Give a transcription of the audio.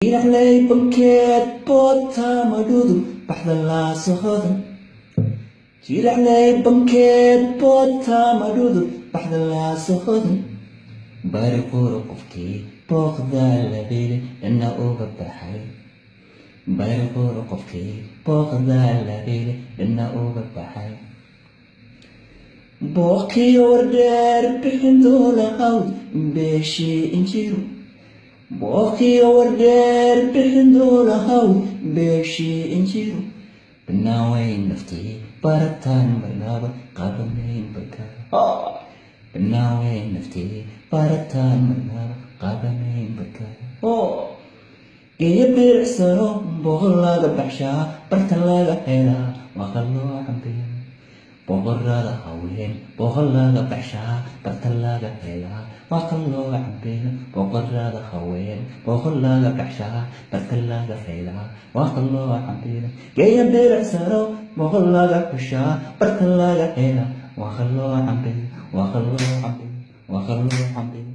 Ilaahay bankeed boodta madudu baxda la socdan Ilaahay bankeed boodta madudu baxda la socdan bari qoro qofkii booqda la beelay inna uga baxay bari qoro qofkii booqda la beelay inna uga baxay booqii wardeer bixin doola awd beeshi injiru booqii wardeer bixin doola awd beeshi injiru banaaway naftii barataan marnaba qaabanayn barkaa banaaway naftii barataan marnaba qaabanayn barkaa iyo biirsano boqol laga baxshaa barta laga helaa waa qaloo cambiya boqorada haween boqol laga baxshaa barta laga helaa waa qaloo cambiya boqorada haween boqol laga baxshaa barta laga helaa waa qaloo cambiya iyo biirsano boqol laga baxshaa barta laga helaa waa qaloo cambiya waa qaloo cambiya waa qaloo cambiya